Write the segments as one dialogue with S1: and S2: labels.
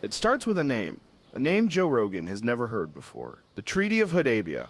S1: It starts with a name Joe Rogan has never heard before. The Treaty of Hudaybiyyah.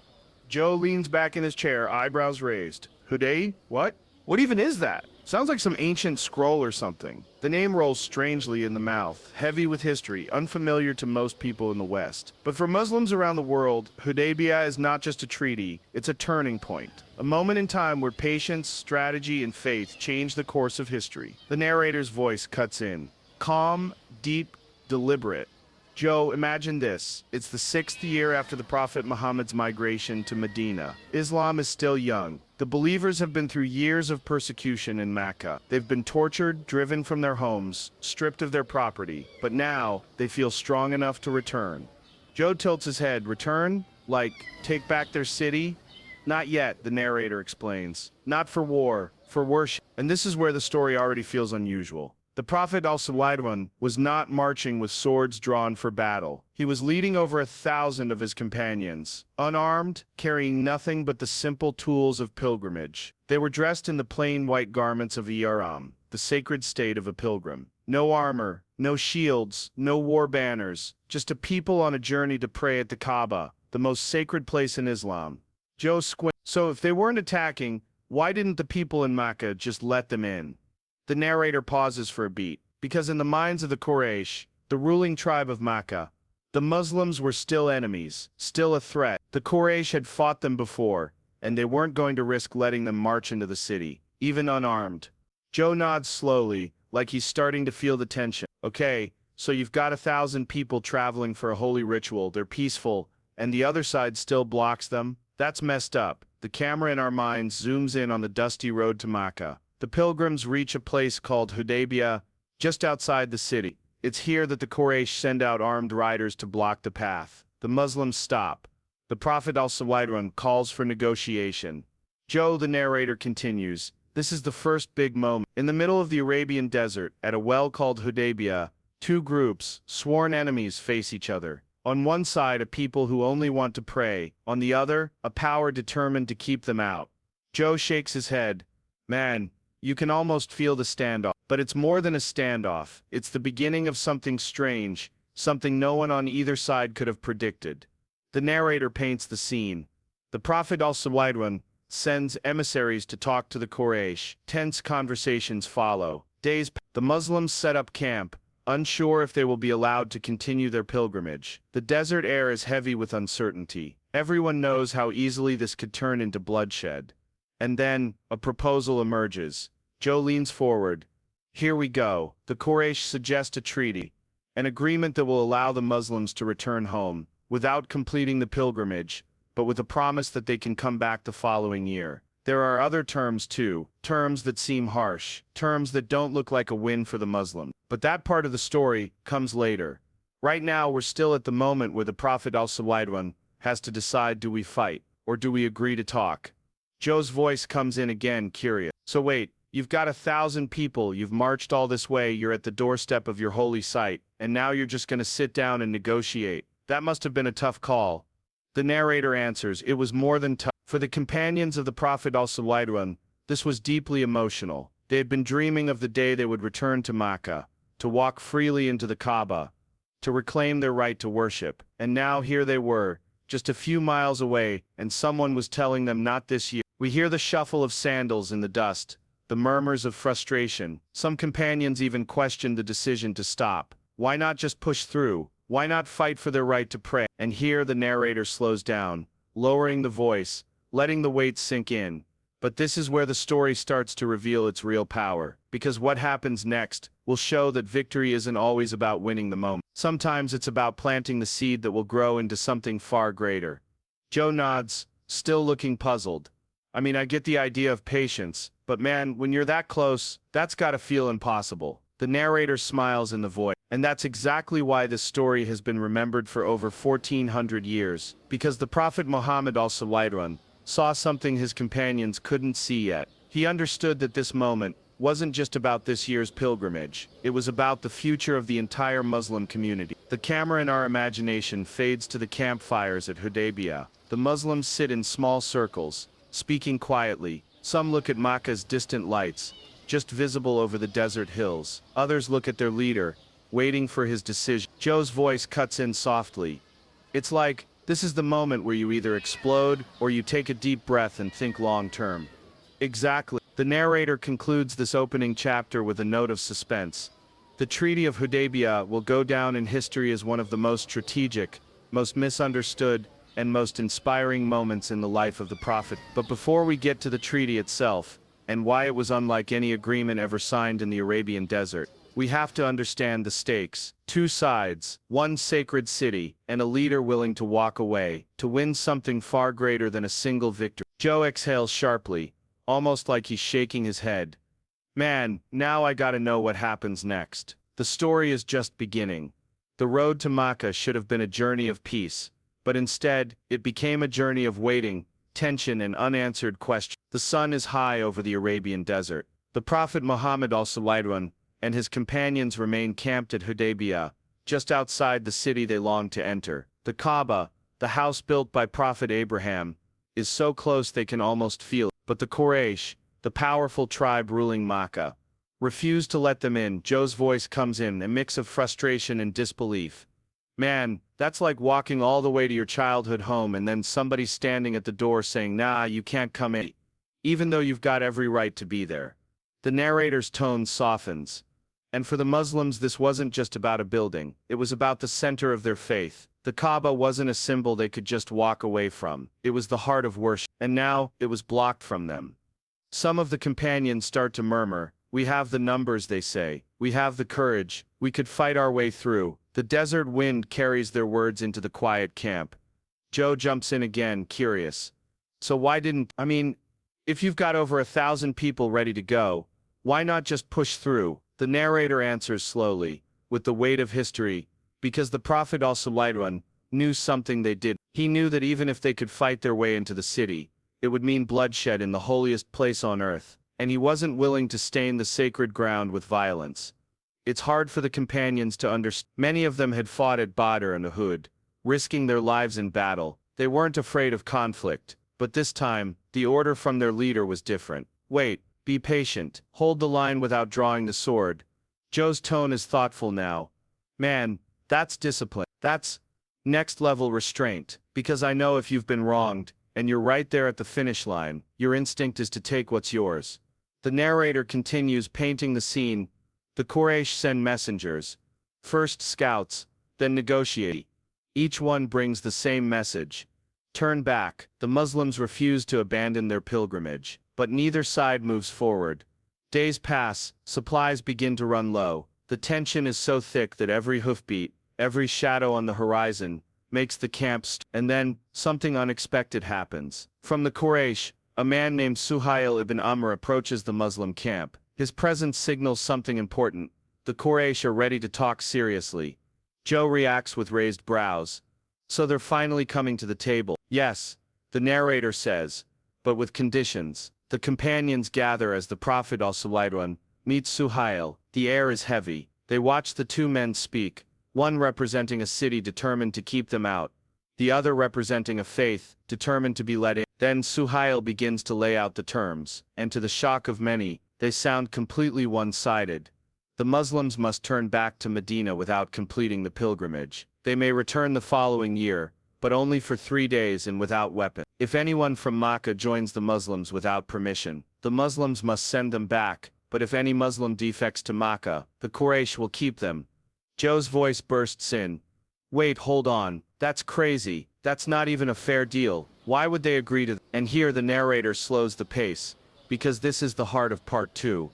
S1: Joe leans back in his chair, eyebrows raised. Huday? What? What even is that? Sounds like some ancient scroll or something. The name rolls strangely in the mouth, heavy with history, unfamiliar to most people in the West. But for Muslims around the world, Hudaybiyyah is not just a treaty, it's a turning point. A moment in time where patience, strategy, and faith change the course of history. The narrator's voice cuts in. Calm, deep, deliberate. Joe, imagine this. It's the 6th year after the Prophet Muhammad's migration to Medina. Islam is still young. The believers have been through years of persecution in Mecca. They've been tortured, driven from their homes, stripped of their property. But now, they feel strong enough to return. Joe tilts his head. Return? Like, take back their city? Not yet, the narrator explains. Not for war, for worship. And this is where the story already feels unusual. The Prophet ﷺ was not marching with swords drawn for battle. He was leading over 1,000 of his companions, unarmed, carrying nothing but the simple tools of pilgrimage. They were dressed in the plain white garments of ihram, the sacred state of a pilgrim. No armor, no shields, no war banners, just a people on a journey to pray at the Kaaba, the most sacred place in Islam. Joe squinted. So if they weren't attacking, why didn't the people in Mecca just let them in? The narrator pauses for a beat, because in the minds of the Quraysh, the ruling tribe of Mecca, the Muslims were still enemies, still a threat. The Quraysh had fought them before, and they weren't going to risk letting them march into the city, even unarmed. Joe nods slowly, like he's starting to feel the tension. Okay, so you've got 1,000 people traveling for a holy ritual, they're peaceful, and the other side still blocks them? That's messed up. The camera in our minds zooms in on the dusty road to Mecca. The pilgrims reach a place called Hudaybiyyah, just outside the city. It's here that the Quraysh send out armed riders to block the path. The Muslims stop. The Prophet ﷺ calls for negotiation. Joe, the narrator, continues, this is the first big moment. In the middle of the Arabian desert, at a well called Hudaybiyyah, two groups, sworn enemies, face each other. On one side, a people who only want to pray. On the other, a power determined to keep them out. Joe shakes his head. Man, you can almost feel the standoff. But it's more than a standoff. It's the beginning of something strange, something no one on either side could have predicted. The narrator paints the scene. The Prophet ﷺ sends emissaries to talk to the Quraysh. Tense conversations follow. Days pass. The Muslims set up camp, unsure if they will be allowed to continue their pilgrimage. The desert air is heavy with uncertainty. Everyone knows how easily this could turn into bloodshed. And then, a proposal emerges. Joe leans forward. Here we go. The Quraysh suggest a treaty, an agreement that will allow the Muslims to return home, without completing the pilgrimage, but with a promise that they can come back the following year. There are other terms too, terms that seem harsh, terms that don't look like a win for the Muslims. But that part of the story comes later. Right now we're still at the moment where the Prophet ﷺ has to decide, do we fight, or do we agree to talk? Joe's voice comes in again, curious. So wait, you've got 1,000 people, you've marched all this way, you're at the doorstep of your holy site, and now you're just going to sit down and negotiate. That must have been a tough call. The narrator answers, it was more than tough. For the companions of the Prophet ﷺ, this was deeply emotional. They had been dreaming of the day they would return to Mecca, to walk freely into the Kaaba, to reclaim their right to worship. And now here they were, just a few miles away, and someone was telling them not this year. We hear the shuffle of sandals in the dust, the murmurs of frustration. Some companions even questioned the decision to stop. Why not just push through? Why not fight for their right to pray? And here the narrator slows down, lowering the voice, letting the weight sink in. But this is where the story starts to reveal its real power, because what happens next will show that victory isn't always about winning the moment. Sometimes it's about planting the seed that will grow into something far greater. Joe nods, still looking puzzled. I mean, I get the idea of patience, but man, when you're that close, that's gotta feel impossible. The narrator smiles in the void. And that's exactly why this story has been remembered for over 1,400 years, because the Prophet Muhammad ﷺ saw something his companions couldn't see yet. He understood that this moment wasn't just about this year's pilgrimage, it was about the future of the entire Muslim community. The camera in our imagination fades to the campfires at Hudaybiyyah. The Muslims sit in small circles, speaking quietly. Some look at Mecca's distant lights, just visible over the desert hills. Others look at their leader, waiting for his decision. Joe's voice cuts in softly. It's like, this is the moment where you either explode or you take a deep breath and think long term. Exactly. The narrator concludes this opening chapter with a note of suspense. The Treaty of Hudaybiyyah will go down in history as one of the most strategic, most misunderstood, and most inspiring moments in the life of the Prophet. But before we get to the treaty itself, and why it was unlike any agreement ever signed in the Arabian desert, we have to understand the stakes. Two sides, one sacred city, and a leader willing to walk away, to win something far greater than a single victory. Joe exhales sharply, almost like he's shaking his head. Man, now I gotta know what happens next. The story is just beginning. The road to Makkah should have been a journey of peace, but instead, it became a journey of waiting, tension and unanswered questions. The sun is high over the Arabian desert. The Prophet Muhammad al-Sallallahu and his companions remain camped at Hudaybiyyah, just outside the city they long to enter. The Kaaba, the house built by Prophet Abraham, is so close they can almost feel it. But the Quraysh, the powerful tribe ruling Makkah, refuse to let them in. Joe's voice comes in, a mix of frustration and disbelief. Man, that's like walking all the way to your childhood home and then somebody standing at the door saying, nah, you can't come in, even though you've got every right to be there. The narrator's tone softens. And for the Muslims, this wasn't just about a building, it was about the center of their faith. The Kaaba wasn't a symbol they could just walk away from, it was the heart of worship, and now, it was blocked from them. Some of the companions start to murmur. We have the numbers, they say, we have the courage, we could fight our way through. The desert wind carries their words into the quiet camp. Joe jumps in again, curious. So why didn't, if you've got over 1,000 people ready to go, why not just push through? The narrator answers slowly, with the weight of history, because the Prophet al-Sallallahu knew something they did. He knew that even if they could fight their way into the city, it would mean bloodshed in the holiest place on earth, and he wasn't willing to stain the sacred ground with violence. It's hard for the companions to understand. Many of them had fought at Badr and Uhud, risking their lives in battle. They weren't afraid of conflict, but this time, the order from their leader was different. Wait, be patient, hold the line without drawing the sword. Joe's tone is thoughtful now. Man, that's discipline. That's next-level restraint, because I know if you've been wronged, and you're right there at the finish line, your instinct is to take what's yours. The narrator continues painting the scene. The Quraysh send messengers, first scouts, then negotiate. Each one brings the same message. Turn back. The Muslims refuse to abandon their pilgrimage, but neither side moves forward. Days pass, supplies begin to run low. The tension is so thick that every hoofbeat, every shadow on the horizon, makes the camp and then, something unexpected happens. From the Quraysh, a man named Suhail ibn Amr approaches the Muslim camp. His presence signals something important. The Quraysh are ready to talk seriously. Joe reacts with raised brows. So they're finally coming to the table. Yes, the narrator says, but with conditions. The companions gather as the Prophet al-Sallallahu meets Suhail. The air is heavy. They watch the two men speak, one representing a city determined to keep them out, the other representing a faith determined to be let in. Then Suhail begins to lay out the terms, and to the shock of many, they sound completely one-sided. The Muslims must turn back to Medina without completing the pilgrimage. They may return the following year, but only for 3 days and without weapons. If anyone from Makkah joins the Muslims without permission, the Muslims must send them back, but if any Muslim defects to Makkah, the Quraysh will keep them. Joe's voice bursts in. Wait, hold on, that's crazy, that's not even a fair deal, why would they agree to? And here the narrator slows the pace, because this is the heart of part 2.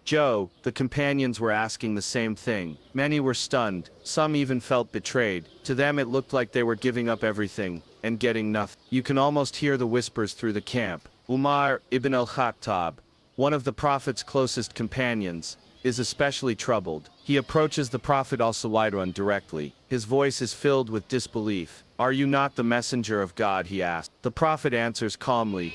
S1: Joe, the companions were asking the same thing. Many were stunned, some even felt betrayed. To them it looked like they were giving up everything, and getting nothing. You can almost hear the whispers through the camp. Umar ibn al-Khattab, one of the Prophet's closest companions, is especially troubled. He approaches the Prophet al-Sallallahu directly. His voice is filled with disbelief. Are you not the messenger of God? He asks. The Prophet answers calmly.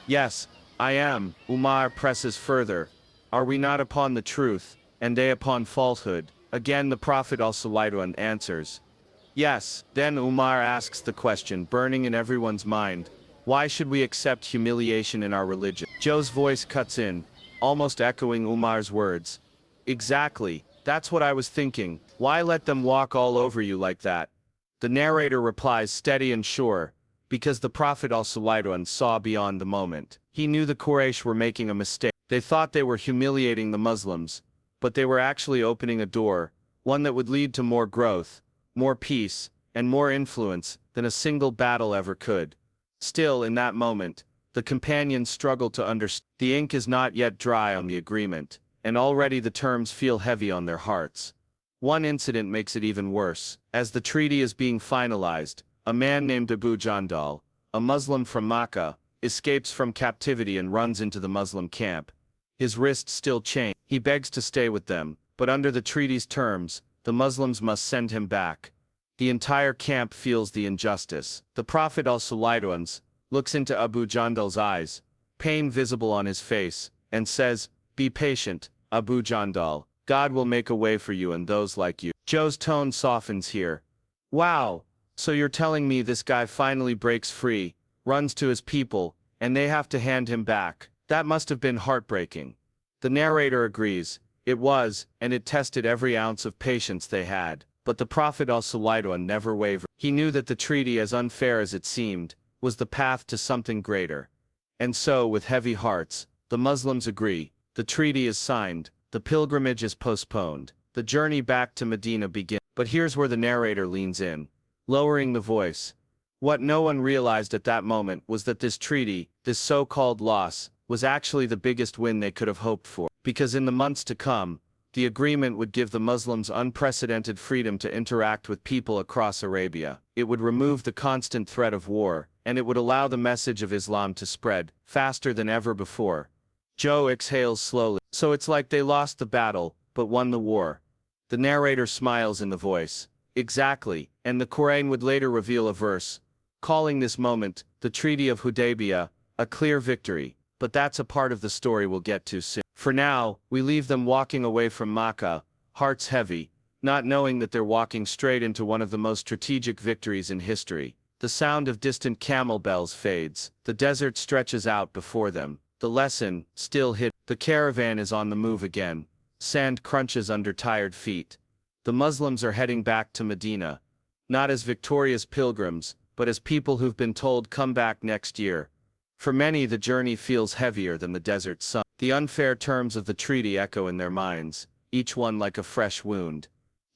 S1: Yes, I am. Umar presses further. Are we not upon the truth, and they upon falsehood? Again the Prophet al-Sallallahu answers. Yes. Then Umar asks the question burning in everyone's mind. Why should we accept humiliation in our religion? Joe's voice cuts in, almost echoing Umar's words. Exactly. That's what I was thinking. Why let them walk all over you like that? The narrator replies steady and sure, because the Prophet ﷺ saw beyond the moment. He knew the Quraysh were making a mistake. They thought they were humiliating the Muslims, but they were actually opening a door, one that would lead to more growth, more peace, and more influence than a single battle ever could. Still, in that moment, the companions struggled to understand. The ink is not yet dry on the agreement, and already the terms feel heavy on their hearts. One incident makes it even worse. As the treaty is being finalized, a man named Abu Jandal, a Muslim from Makkah, escapes from captivity and runs into the Muslim camp. His wrists still chained. He begs to stay with them, but under the treaty's terms, the Muslims must send him back. The entire camp feels the injustice. The Prophet ﷺ looks into Abu Jandal's eyes, pain visible on his face, and says, "Be patient, Abu Jandal. God will make a way for you and those like you." Joe's tone softens here. Wow, so you're telling me this guy finally breaks free, runs to his people, and they have to hand him back. That must have been heartbreaking. The narrator agrees. It was, and it tested every ounce of patience they had. But the Prophet ﷺ never wavered. He knew that the treaty, as unfair as it seemed, was the path to something greater. And so, with heavy hearts, the Muslims agree. The treaty is signed, the pilgrimage is postponed, the journey back to Medina begins. But here's where the narrator leans in, lowering the voice. What no one realized at that moment was that this treaty, this so-called loss, was actually the biggest win they could have hoped for. Because in the months to come, the agreement would give the Muslims unprecedented freedom to interact with people across Arabia. It would remove the constant threat of war, and it would allow the message of Islam to spread faster than ever before. Joe exhales slowly. So it's like they lost the battle, but won the war. The narrator smiles in the voice. Exactly, and the Quran would later reveal a verse, calling this moment, the Treaty of Hudaybiyyah, a clear victory. But that's a part of the story we'll get to soon. For now, we leave them walking away from Makkah, hearts heavy, not knowing that they're walking straight into one of the most strategic victories in history. The sound of distant camel bells fades, the desert stretches out before them. The lesson, still hidden. The caravan is on the move again. Sand crunches under tired feet. The Muslims are heading back to Medina, not as victorious pilgrims, but as people who've been told come back next year. For many, the journey feels heavier than the desert sun. The unfair terms of the treaty echo in their minds, each one like a fresh wound.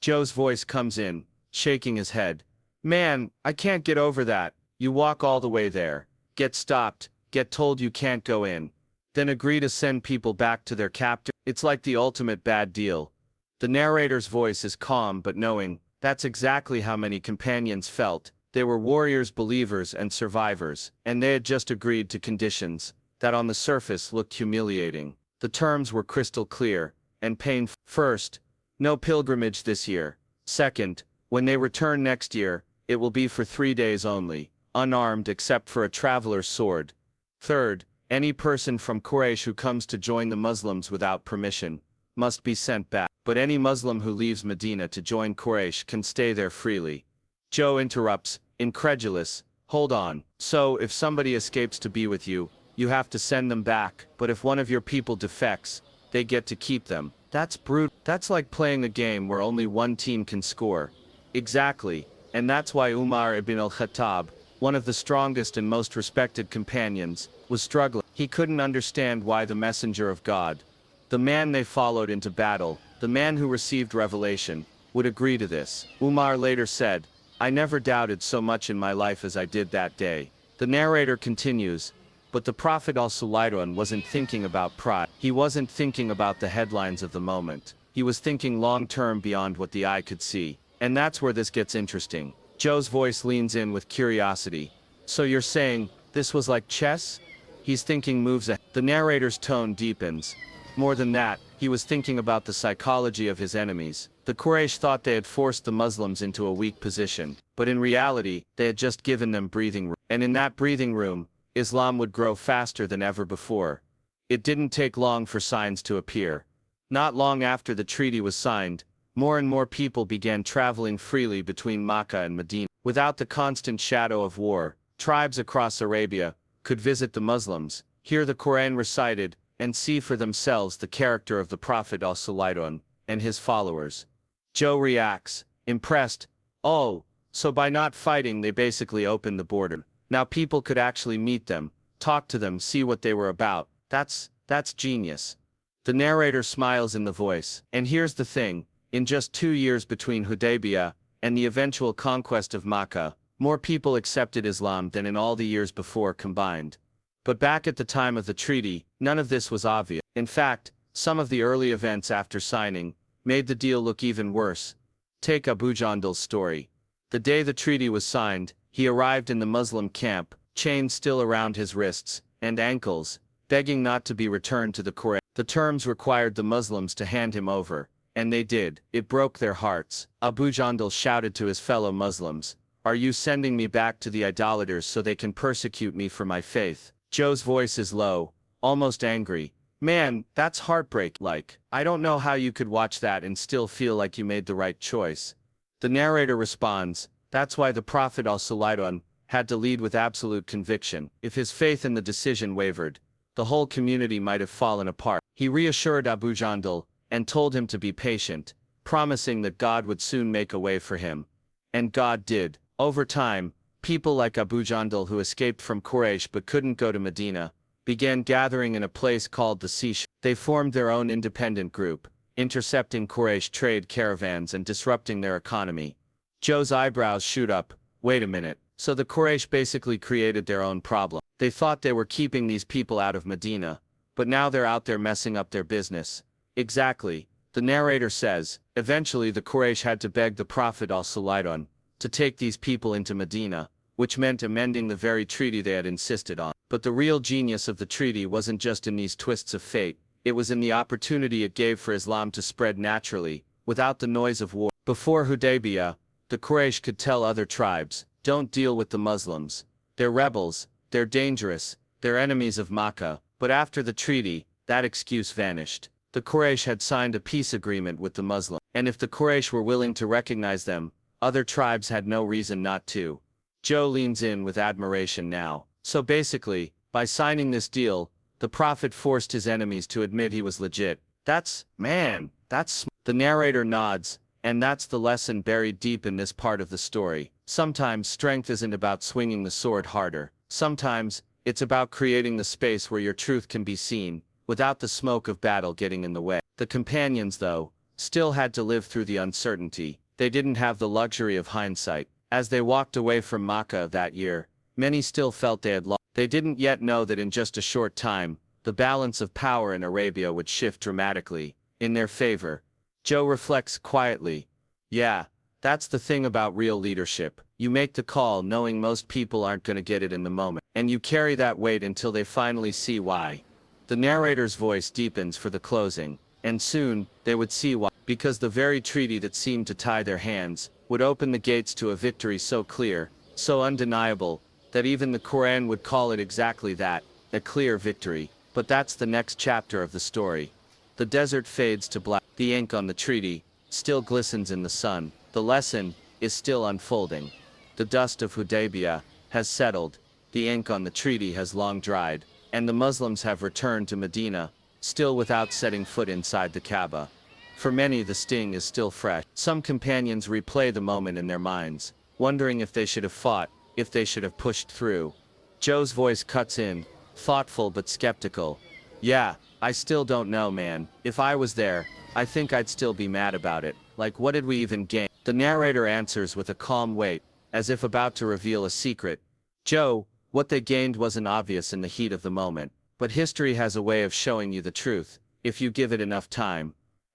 S1: Joe's voice comes in, shaking his head. Man, I can't get over that. You walk all the way there, get stopped, get told you can't go in, then agree to send people back to their captor. It's like the ultimate bad deal. The narrator's voice is calm but knowing. That's exactly how many companions felt. They were warriors, believers, and survivors, and they had just agreed to conditions that on the surface looked humiliating. The terms were crystal clear and painful. First, no pilgrimage this year. Second, when they return next year, it will be for 3 days only, unarmed except for a traveler's sword. Third, any person from Quraysh who comes to join the Muslims without permission must be sent back. But any Muslim who leaves Medina to join Quraysh can stay there freely. Joe interrupts, incredulous. Hold on. So, if somebody escapes to be with you, you have to send them back, but if one of your people defects, they get to keep them. That's brutal. That's like playing a game where only one team can score. Exactly, and that's why Umar ibn al-Khattab, one of the strongest and most respected companions, was struggling. He couldn't understand why the messenger of God, the man they followed into battle, the man who received revelation, would agree to this. Umar later said, "I never doubted so much in my life as I did that day." The narrator continues, but the Prophet ﷺ wasn't thinking about pride. He wasn't thinking about the headlines of the moment. He was thinking long-term beyond what the eye could see. And that's where this gets interesting. Joe's voice leans in with curiosity. So you're saying, this was like chess? He's thinking moves ahead. The narrator's tone deepens. More than that, he was thinking about the psychology of his enemies. The Quraysh thought they had forced the Muslims into a weak position, but in reality, they had just given them breathing room. And in that breathing room, Islam would grow faster than ever before. It didn't take long for signs to appear. Not long after the treaty was signed, more and more people began traveling freely between Makkah and Medina. Without the constant shadow of war, tribes across Arabia could visit the Muslims, hear the Quran recited, and see for themselves the character of the Prophet ﷺ
S2: and his followers. Joe reacts, impressed. Oh, so by not fighting they basically opened the border. Now people could actually meet them, talk to them, see what they were about. That's genius. The narrator smiles in the voice. And here's the thing, in just 2 years between Hudaybiyyah and the eventual conquest of Makkah, more people accepted Islam than in all the years before combined. But back at the time of the treaty, none of this was obvious. In fact, some of the early events after signing made the deal look even worse. Take Abu Jandal's story. The day the treaty was signed, he arrived in the Muslim camp, chains still around his wrists and ankles, begging not to be returned to the Quraysh. The terms required the Muslims to hand him over, and they did. It broke their hearts. Abu Jandal shouted to his fellow Muslims, "Are you sending me back to the idolaters so they can persecute me for my faith?" Joe's voice is low, almost angry. Man, that's heartbreak-like. I don't know how you could watch that and still feel like you made the right choice. The narrator responds, that's why the Prophet ﷺ had to lead with absolute conviction. If his faith in the decision wavered, the whole community might have fallen apart. He reassured Abu Jandal and told him to be patient, promising that God would soon make a way for him. And God did. Over time, people like Abu Jandal who escaped from Quraysh but couldn't go to Medina, began gathering in a place called the Seashore. They formed their own independent group, intercepting Quraysh trade caravans and disrupting their economy. Joe's eyebrows shoot up. Wait a minute, so the Quraysh basically created their own problem. They thought they were keeping these people out of Medina, but now they're out there messing up their business. Exactly. The narrator says, eventually the Quraysh had to beg the Prophet ﷺ to take these people into Medina, which meant amending the very treaty they had insisted on. But the real genius of the treaty wasn't just in these twists of fate, it was in the opportunity it gave for Islam to spread naturally, without the noise of war. Before Hudaybiyyah, the Quraysh could tell other tribes, don't deal with the Muslims. They're rebels, they're dangerous, they're enemies of Makkah. But after the treaty, that excuse vanished. The Quraysh had signed a peace agreement with the Muslims, and if the Quraysh were willing to recognize them, other tribes had no reason not to. Joe leans in with admiration now. So basically, by signing this deal, the Prophet forced his enemies to admit he was legit. That's The narrator nods, and that's the lesson buried deep in this part of the story. Sometimes strength isn't about swinging the sword harder. Sometimes, it's about creating the space where your truth can be seen, without the smoke of battle getting in the way. The companions, though, still had to live through the uncertainty. They didn't have the luxury of hindsight. As they walked away from Makkah that year, many still felt they had lost. They didn't yet know that in just a short time, the balance of power in Arabia would shift dramatically, in their favor. Joe reflects quietly. Yeah, that's the thing about real leadership. You make the call knowing most people aren't going to get it in the moment, and you carry that weight until they finally see why. The narrator's voice deepens for the closing, and soon, they would see why. Because the very treaty that seemed to tie their hands would open the gates to a victory so clear, so undeniable, that even the Quran would call it exactly that, a clear victory. But that's the next chapter of the story. The desert fades to black. The ink on the treaty still glistens in the sun. The lesson is still unfolding. The dust of Hudaybiyyah has settled, the ink on the treaty has long dried, and the Muslims have returned to Medina, still without setting foot inside the Kaaba. For many the sting is still fresh. Some companions replay the moment in their minds, wondering if they should have fought, if they should have pushed through. Joe's voice cuts in, thoughtful but skeptical. Yeah, I still don't know, man. If I was there, I think I'd still be mad about it. Like, what did we even gain? The narrator answers with a calm weight, as if about to reveal a secret. Joe, what they gained wasn't obvious in the heat of the moment, but history has a way of showing you the truth, if you give it enough time.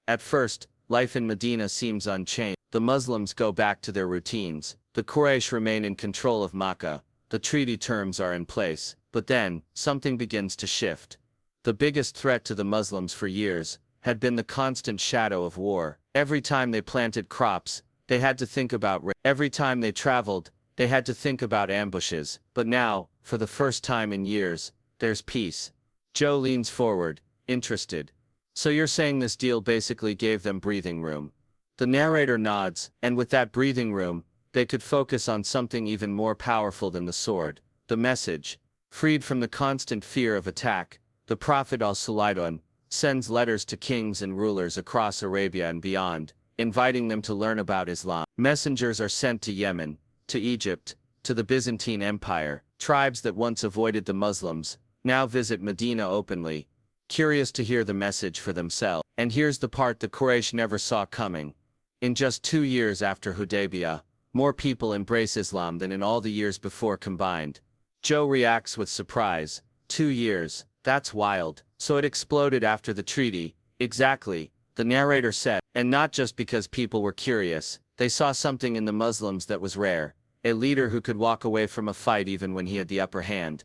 S2: At first, life in Medina seems unchanged. The Muslims go back to their routines. The Quraysh remain in control of Makkah. The treaty terms are in place. But then, something begins to shift. The biggest threat to the Muslims for years had been the constant shadow of war. Every time they planted crops, they had to think about every time they traveled, they had to think about ambushes. But now, for the first time in years, there's peace. Joe leans forward, interested. So you're saying this deal basically gave them breathing room? The narrator nods, and with that breathing room, they could focus on something even more powerful than the sword. The message. Freed from the constant fear of attack, the Prophet ﷺ sends letters to kings and rulers across Arabia and beyond, inviting them to learn about Islam. Messengers are sent to Yemen, to Egypt, to the Byzantine Empire. Tribes that once avoided the Muslims now visit Medina openly, curious to hear the message for themselves. And here's the part the Quraysh never saw coming. In just 2 years after Hudaybiyyah, more people embrace Islam than in all the years before combined. Joe reacts with surprise. 2 years, that's wild. So it exploded after the treaty. Exactly, the narrator said. And not just because people were curious, they saw something in the Muslims that was rare. A leader who could walk away from a fight even when he had the upper hand.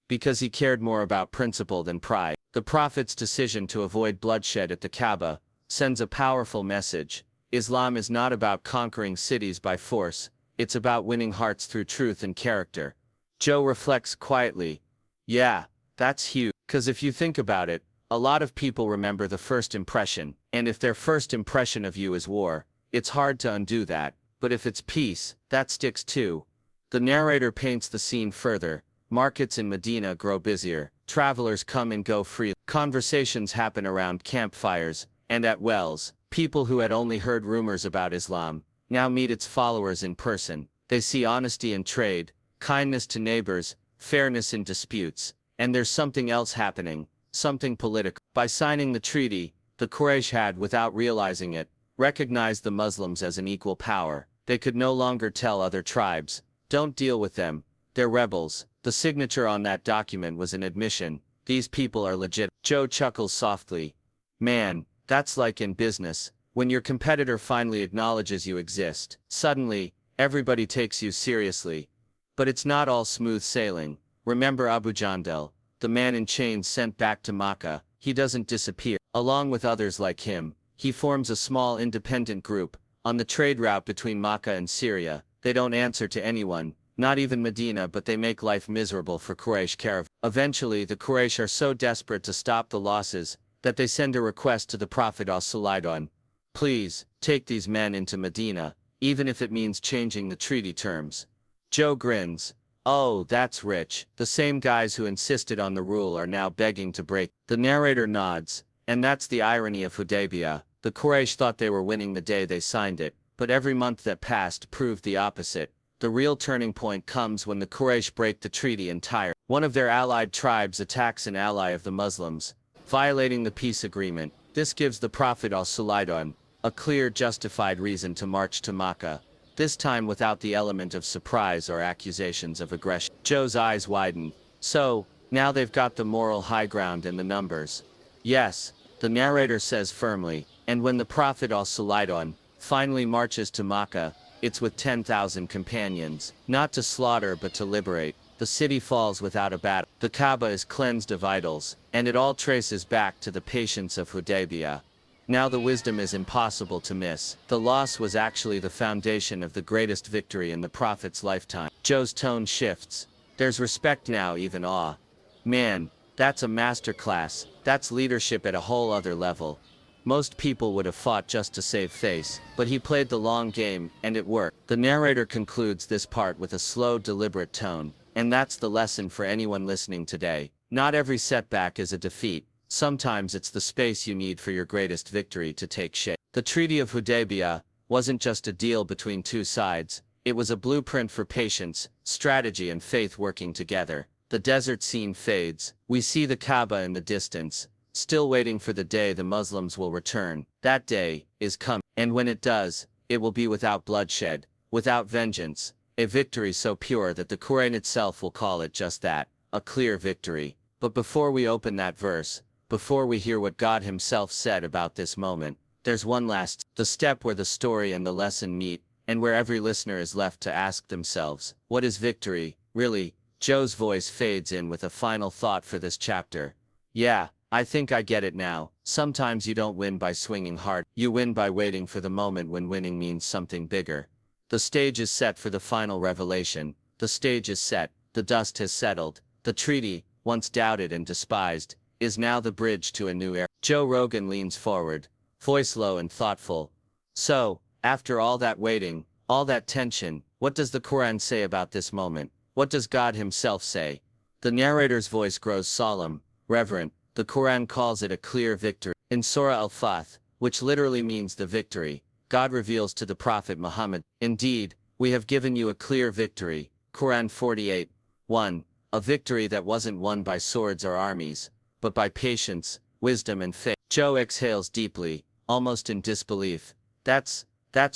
S2: Because he cared more about principle than pride. The Prophet's decision to avoid bloodshed at the Kaaba sends a powerful message. Islam is not about conquering cities by force, it's about winning hearts through truth and character. Joe reflects quietly. Yeah, that's huge. 'Cause if you think about it, a lot of people remember the first impression, and if their first impression of you is war, it's hard to undo that, but if it's peace, that sticks too. The narrator paints the scene further. Markets in Medina grow busier, travelers come and go freely. Conversations happen around campfires and at wells. People who had only heard rumors about Islam now meet its followers in person. They see honesty in trade, kindness to neighbors, fairness in disputes, and there's something else happening, something political. By signing the treaty, the Quraysh had, without realizing it, recognized the Muslims as an equal power. They could no longer tell other tribes, don't deal with them, they're rebels. The signature on that document was an admission. These people are legit. Joe chuckles softly. Man, that's like in business. When your competitor finally acknowledges you exist, suddenly, everybody takes you seriously. But it's not all smooth sailing. Remember Abu Jandal, the man in chains sent back to Makkah. He doesn't disappear. Along with others like him, he forms a small independent group. On the trade route between Makkah and Syria, they don't answer to anyone. Not even Medina, but they make life miserable for Quraysh caravans. Eventually the Quraysh are so desperate to stop the losses, that they send a request to the Prophet ﷺ. Please, take these men into Medina, even if it means changing the treaty terms. Joe grins. Oh, that's rich. The same guys who insisted on the rule are now begging to break. The narrator nods, and that's the irony of Hudaybiyyah. The Quraysh thought they were winning the day they signed it, but every month that passed proved the opposite. The real turning point comes when the Quraysh break the treaty entirely. One of their allied tribes attacks an ally of the Muslims, violating the peace agreement. This gives the Prophet ﷺ a clear, justified reason to march to Makkah, this time without the element of surprise or accusations of aggression. Joe's eyes widen. So, now they've got the moral high ground and the numbers. Yes, the narrator says firmly, and when the Prophet ﷺ finally marches to Makkah, it's with 10,000 companions, not to slaughter but to liberate. The city falls without a battle. The Kaaba is cleansed of idols, and it all traces back to the patience of Hudaybiyyah. Now the wisdom is impossible to miss. The loss was actually the foundation of the greatest victory in the Prophet's lifetime. Joe's tone shifts. There's respect now, even awe. Man, that's a masterclass. That's leadership at a whole other level. Most people would have fought just to save face, but he played the long game, and it worked. The narrator concludes this part with a slow, deliberate tone, and that's the lesson for anyone listening today. Not every setback is a defeat. Sometimes it's the space you need for your greatest victory to take shape. The Treaty of Hudaybiyyah wasn't just a deal between two sides. It was a blueprint for patience, strategy, and faith working together. The desert scene fades. We see the Kaaba in the distance, still waiting for the day the Muslims will return. That day is coming, and when it does, it will be without bloodshed, without vengeance, a victory so pure that the Quran itself will call it just that, a clear victory. But before we open that verse, before we hear what God himself said about this moment, there's one last, the step where the story and the lesson meet, and where every listener is left to ask themselves, what is victory, really? Joe's voice fades in with a final thought for this chapter. Yeah, I think I get it now. Sometimes you don't win by swinging hard. You win by waiting for the moment when winning means something bigger. The stage is set for the final revelation. The stage is set. The dust has settled. The treaty, once doubted and despised, is now the bridge to a new era. Joe Rogan leans forward, voice low and thoughtful. So, after all that waiting, all that tension, what does the Quran say about this moment? What does God himself say? The narrator's voice grows solemn, reverent. The Quran calls it a clear victory. In Surah Al-Fath, which literally means the victory, God reveals to the Prophet Muhammad, "Indeed, we have given you a clear victory." Quran 48:1. A victory that wasn't won by swords or armies, but by patience, wisdom and faith. Joe exhales deeply, almost in disbelief. That's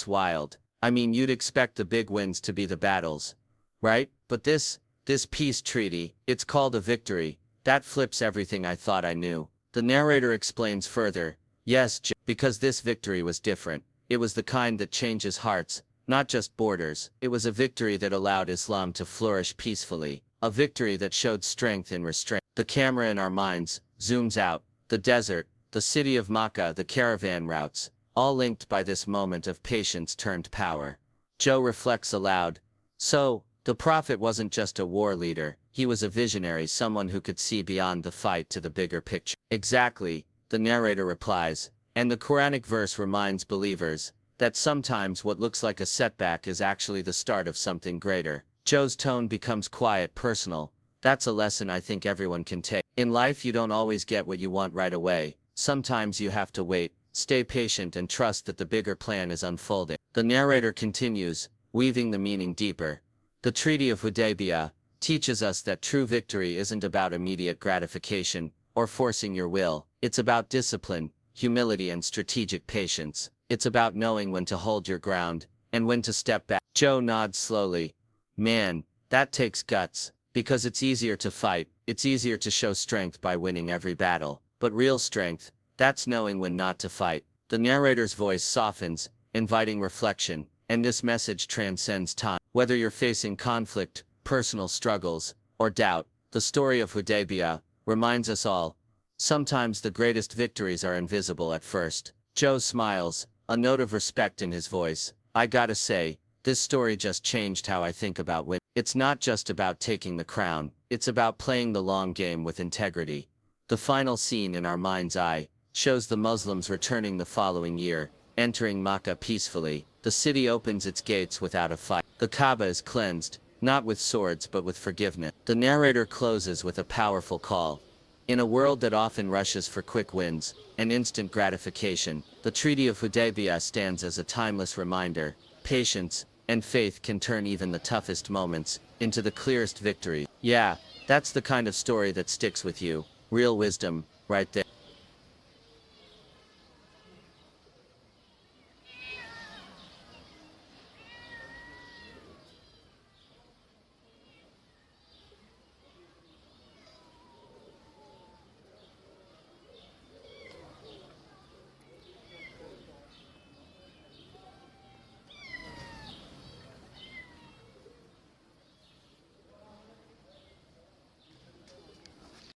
S2: wild. I mean, you'd expect the big wins to be the battles, right? But this peace treaty, it's called a victory. That flips everything I thought I knew. The narrator explains further, "Yes, because this victory was different. It was the kind that changes hearts, not just borders. It was a victory that allowed Islam to flourish peacefully, a victory that showed strength in restraint." The camera in our minds zooms out, the desert, the city of Makkah, the caravan routes, all linked by this moment of patience turned power. Joe reflects aloud. So, the Prophet wasn't just a war leader, he was a visionary, someone who could see beyond the fight to the bigger picture. Exactly, the narrator replies, and the Quranic verse reminds believers that sometimes what looks like a setback is actually the start of something greater. Joe's tone becomes quiet, personal. That's a lesson I think everyone can take. In life, you don't always get what you want right away. Sometimes you have to wait, stay patient and trust that the bigger plan is unfolding. The narrator continues, weaving the meaning deeper. The Treaty of Hudaybiyyah teaches us that true victory isn't about immediate gratification or forcing your will. It's about discipline, humility and strategic patience. It's about knowing when to hold your ground and when to step back. Joe nods slowly. Man, that takes guts, because it's easier to fight, it's easier to show strength by winning every battle. But real strength, that's knowing when not to fight. The narrator's voice softens, inviting reflection, and this message transcends time. Whether you're facing conflict, personal struggles, or doubt, the story of Hudaybiyyah reminds us all, sometimes the greatest victories are invisible at first. Joe smiles, a note of respect in his voice. I gotta say, this story just changed how I think about winning. It's not just about taking the crown, it's about playing the long game with integrity. The final scene in our mind's eye shows the Muslims returning the following year, entering Makkah peacefully. The city opens its gates without a fight. The Kaaba is cleansed, not with swords but with forgiveness. The narrator closes with a powerful call. In a world that often rushes for quick wins and instant gratification, the Treaty of Hudaybiyyah stands as a timeless reminder. Patience and faith can turn even the toughest moments into the clearest victory. Yeah, that's the kind of story that sticks with you. Real wisdom, right there.